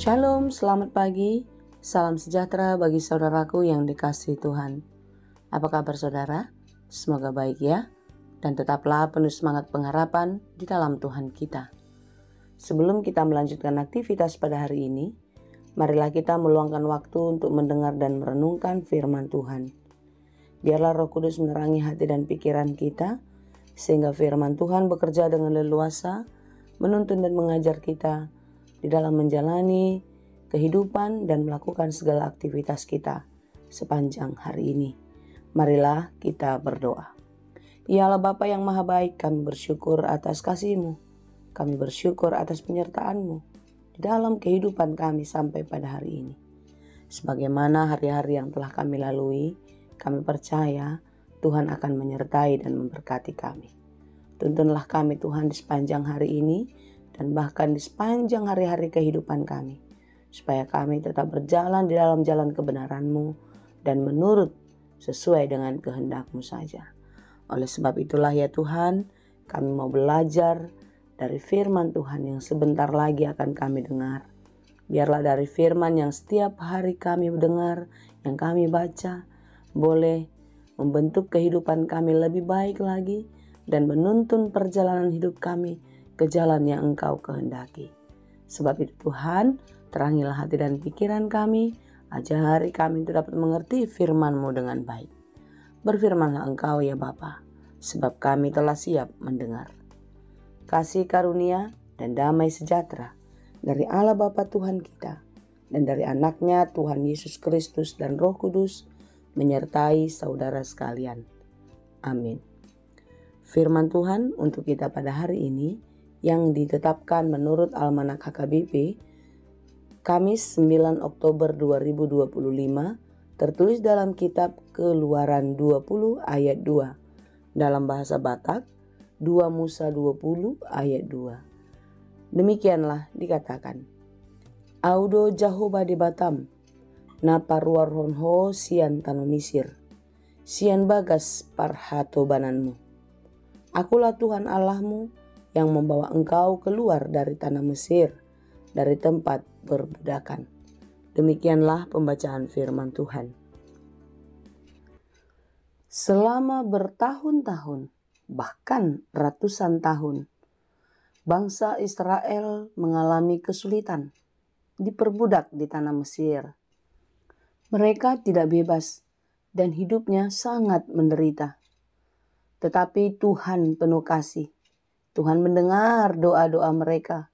Shalom, selamat pagi, salam sejahtera bagi saudaraku yang dikasihi Tuhan. Apa kabar saudara? Semoga baik ya, dan tetaplah penuh semangat pengharapan di dalam Tuhan kita. Sebelum kita melanjutkan aktivitas pada hari ini, marilah kita meluangkan waktu untuk mendengar dan merenungkan firman Tuhan. Biarlah Roh Kudus menerangi hati dan pikiran kita, sehingga firman Tuhan bekerja dengan leluasa, menuntun dan mengajar kita di dalam menjalani kehidupan dan melakukan segala aktivitas kita sepanjang hari ini. Marilah kita berdoa. Ya Allah Bapa yang Maha Baik, kami bersyukur atas kasih-Mu. Kami bersyukur atas penyertaan-Mu di dalam kehidupan kami sampai pada hari ini. Sebagaimana hari-hari yang telah kami lalui, kami percaya Tuhan akan menyertai dan memberkati kami. Tuntunlah kami Tuhan di sepanjang hari ini dan bahkan di sepanjang hari-hari kehidupan kami, supaya kami tetap berjalan di dalam jalan kebenaran-Mu dan menurut sesuai dengan kehendak-Mu saja. Oleh sebab itulah ya Tuhan, kami mau belajar dari firman Tuhan yang sebentar lagi akan kami dengar. Biarlah dari firman yang setiap hari kami dengar, yang kami baca, boleh membentuk kehidupan kami lebih baik lagi dan menuntun perjalanan hidup kami ke jalan yang Engkau kehendaki. Sebab itu Tuhan, terangilah hati dan pikiran kami, ajari kami untuk dapat mengerti firman-Mu dengan baik. Berfirmanlah Engkau ya Bapa, sebab kami telah siap mendengar. Kasih karunia dan damai sejahtera dari Allah Bapa Tuhan kita dan dari anaknya Tuhan Yesus Kristus dan Roh Kudus menyertai saudara sekalian. Amin. Firman Tuhan untuk kita pada hari ini yang ditetapkan menurut Almanak HKBP Kamis 9 Oktober 2025 tertulis dalam kitab Keluaran 20 ayat 2 dalam bahasa Batak 2 Musa 20 ayat 2. Demikianlah dikatakan, Audo Jahoba di Batam na parwarhonho sian tano Misir sian bagas parhato bananmu. Akulah Tuhan Allahmu yang membawa engkau keluar dari tanah Mesir, dari tempat perbudakan. Demikianlah pembacaan firman Tuhan. Selama bertahun-tahun, bahkan ratusan tahun, bangsa Israel mengalami kesulitan, diperbudak di tanah Mesir. Mereka tidak bebas dan hidupnya sangat menderita. Tetapi Tuhan penuh kasih. Tuhan mendengar doa-doa mereka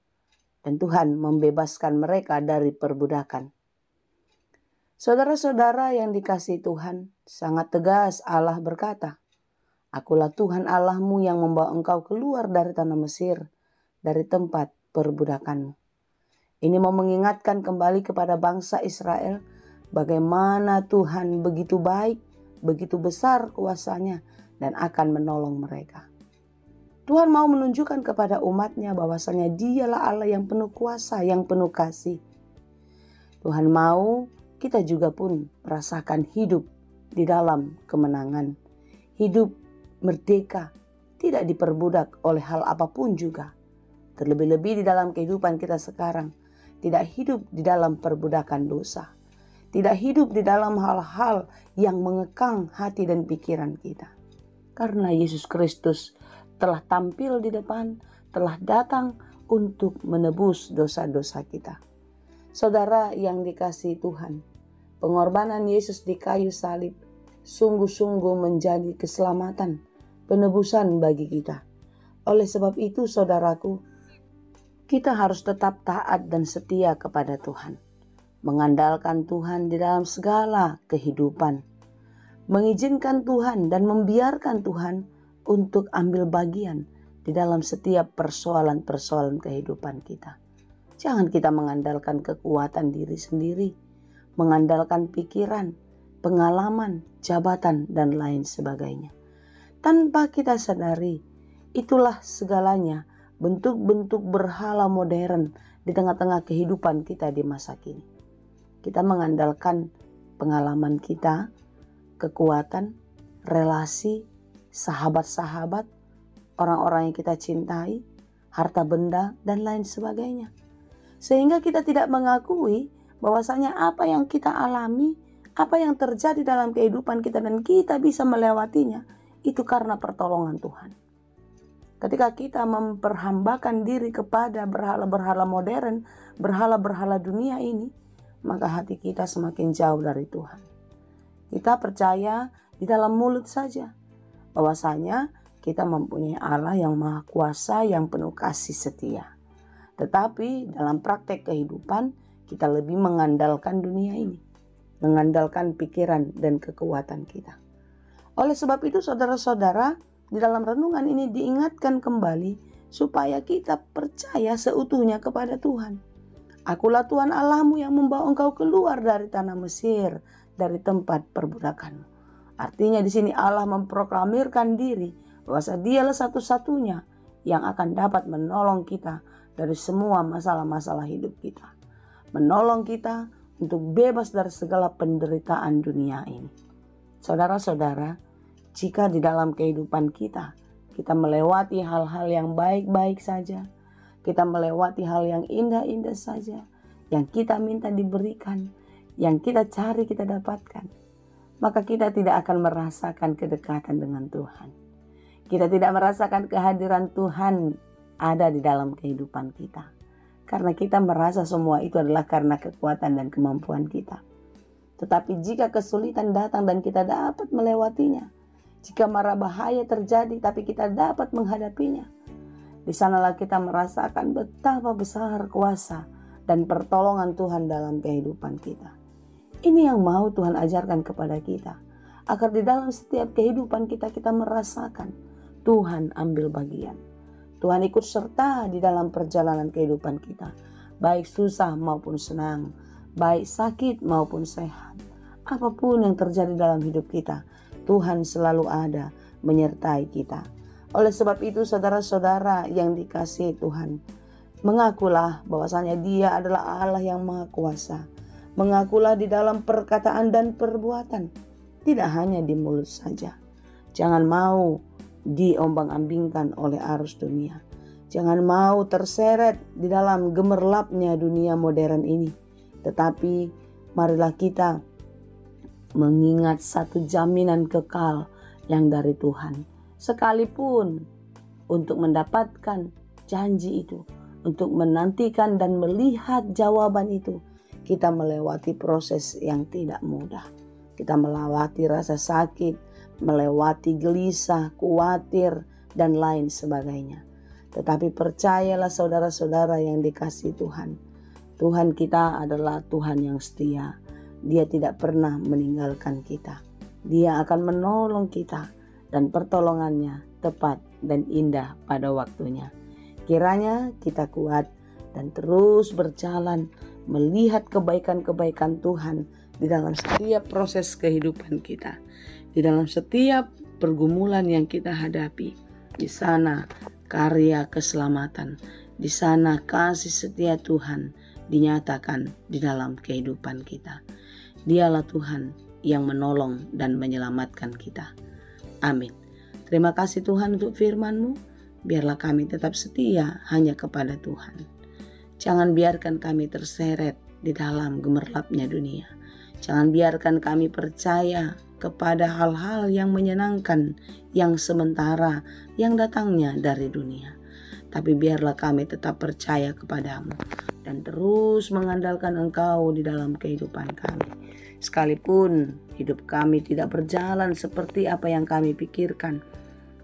dan Tuhan membebaskan mereka dari perbudakan. Saudara-saudara yang dikasihi Tuhan, sangat tegas Allah berkata, Akulah Tuhan Allahmu yang membawa engkau keluar dari tanah Mesir, dari tempat perbudakanmu. Ini mau mengingatkan kembali kepada bangsa Israel bagaimana Tuhan begitu baik, begitu besar kuasanya dan akan menolong mereka. Tuhan mau menunjukkan kepada umatnya bahwasanya Dialah Allah yang penuh kuasa, yang penuh kasih. Tuhan mau kita juga pun merasakan hidup di dalam kemenangan. Hidup merdeka, tidak diperbudak oleh hal apapun juga. Terlebih-lebih di dalam kehidupan kita sekarang, tidak hidup di dalam perbudakan dosa. Tidak hidup di dalam hal-hal yang mengekang hati dan pikiran kita. Karena Yesus Kristus telah tampil di depan, telah datang untuk menebus dosa-dosa kita. Saudara yang dikasihi Tuhan, pengorbanan Yesus di kayu salib sungguh-sungguh menjadi keselamatan, penebusan bagi kita. Oleh sebab itu saudaraku, kita harus tetap taat dan setia kepada Tuhan. Mengandalkan Tuhan di dalam segala kehidupan. Mengizinkan Tuhan dan membiarkan Tuhan untuk ambil bagian di dalam setiap persoalan-persoalan kehidupan kita. Jangan kita mengandalkan kekuatan diri sendiri, mengandalkan pikiran, pengalaman, jabatan, dan lain sebagainya. Tanpa kita sadari, itulah segalanya bentuk-bentuk berhala modern di tengah-tengah kehidupan kita di masa kini. Kita mengandalkan pengalaman kita, kekuatan, relasi, sahabat-sahabat, orang-orang yang kita cintai, harta benda, dan lain sebagainya. Sehingga kita tidak mengakui bahwasanya apa yang kita alami, apa yang terjadi dalam kehidupan kita dan kita bisa melewatinya, itu karena pertolongan Tuhan. Ketika kita memperhambakan diri kepada berhala-berhala modern, berhala-berhala dunia ini, maka hati kita semakin jauh dari Tuhan. Kita percaya di dalam mulut saja bahwasanya kita mempunyai Allah yang maha kuasa, yang penuh kasih setia. Tetapi dalam praktek kehidupan kita lebih mengandalkan dunia ini, mengandalkan pikiran dan kekuatan kita. Oleh sebab itu saudara-saudara, di dalam renungan ini diingatkan kembali supaya kita percaya seutuhnya kepada Tuhan. Akulah Tuhan Allahmu yang membawa engkau keluar dari tanah Mesir, dari tempat perbudakanmu. Artinya di sini Allah memproklamirkan diri bahwa Dialah satu-satunya yang akan dapat menolong kita dari semua masalah-masalah hidup kita. Menolong kita untuk bebas dari segala penderitaan dunia ini. Saudara-saudara, jika di dalam kehidupan kita melewati hal-hal yang baik-baik saja, kita melewati hal yang indah-indah saja, yang kita minta diberikan, yang kita cari kita dapatkan, maka kita tidak akan merasakan kedekatan dengan Tuhan. Kita tidak merasakan kehadiran Tuhan ada di dalam kehidupan kita. Karena kita merasa semua itu adalah karena kekuatan dan kemampuan kita. Tetapi jika kesulitan datang dan kita dapat melewatinya, jika mara bahaya terjadi tapi kita dapat menghadapinya, di sanalah kita merasakan betapa besar kuasa dan pertolongan Tuhan dalam kehidupan kita. Ini yang mau Tuhan ajarkan kepada kita, agar di dalam setiap kehidupan kita merasakan Tuhan ambil bagian. Tuhan ikut serta di dalam perjalanan kehidupan kita, baik susah maupun senang, baik sakit maupun sehat. Apapun yang terjadi dalam hidup kita, Tuhan selalu ada menyertai kita. Oleh sebab itu saudara-saudara yang dikasihi Tuhan, mengakulah bahwasanya Dia adalah Allah yang maha kuasa. Mengakulah di dalam perkataan dan perbuatan, tidak hanya di mulut saja. Jangan mau diombang-ambingkan oleh arus dunia. Jangan mau terseret di dalam gemerlapnya dunia modern ini. Tetapi marilah kita mengingat satu jaminan kekal yang dari Tuhan. Sekalipun untuk mendapatkan janji itu, untuk menantikan dan melihat jawaban itu, kita melewati proses yang tidak mudah. Kita melewati rasa sakit, melewati gelisah, khawatir, dan lain sebagainya. Tetapi percayalah saudara-saudara yang dikasihi Tuhan, Tuhan kita adalah Tuhan yang setia. Dia tidak pernah meninggalkan kita. Dia akan menolong kita dan pertolongannya tepat dan indah pada waktunya. Kiranya kita kuat dan terus berjalan melihat kebaikan-kebaikan Tuhan di dalam setiap proses kehidupan kita. Di dalam setiap pergumulan yang kita hadapi. Di sana karya keselamatan. Di sana kasih setia Tuhan dinyatakan di dalam kehidupan kita. Dialah Tuhan yang menolong dan menyelamatkan kita. Amin. Terima kasih Tuhan untuk firman-Mu. Biarlah kami tetap setia hanya kepada Tuhan. Jangan biarkan kami terseret di dalam gemerlapnya dunia. Jangan biarkan kami percaya kepada hal-hal yang menyenangkan, yang sementara, yang datangnya dari dunia. Tapi biarlah kami tetap percaya kepadamu dan terus mengandalkan Engkau di dalam kehidupan kami. Sekalipun hidup kami tidak berjalan seperti apa yang kami pikirkan,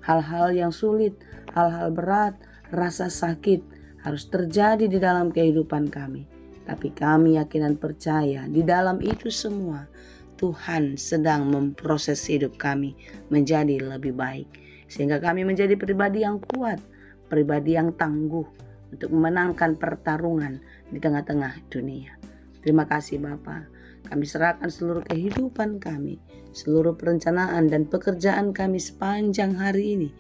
hal-hal yang sulit, hal-hal berat, rasa sakit harus terjadi di dalam kehidupan kami. Tapi kami yakin dan percaya di dalam itu semua Tuhan sedang memproses hidup kami menjadi lebih baik. Sehingga kami menjadi pribadi yang kuat, pribadi yang tangguh untuk memenangkan pertarungan di tengah-tengah dunia. Terima kasih Bapa. Kami serahkan seluruh kehidupan kami, seluruh perencanaan dan pekerjaan kami sepanjang hari ini,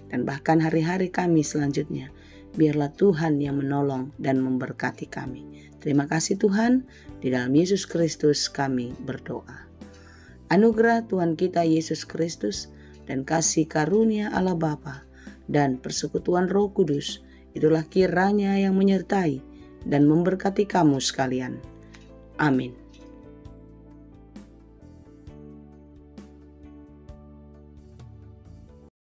dan bahkan hari-hari kami selanjutnya. Biarlah Tuhan yang menolong dan memberkati kami. Terima kasih Tuhan, di dalam Yesus Kristus kami berdoa. Anugerah Tuhan kita Yesus Kristus dan kasih karunia Allah Bapa dan persekutuan Roh Kudus, itulah kiranya yang menyertai dan memberkati kamu sekalian. Amin.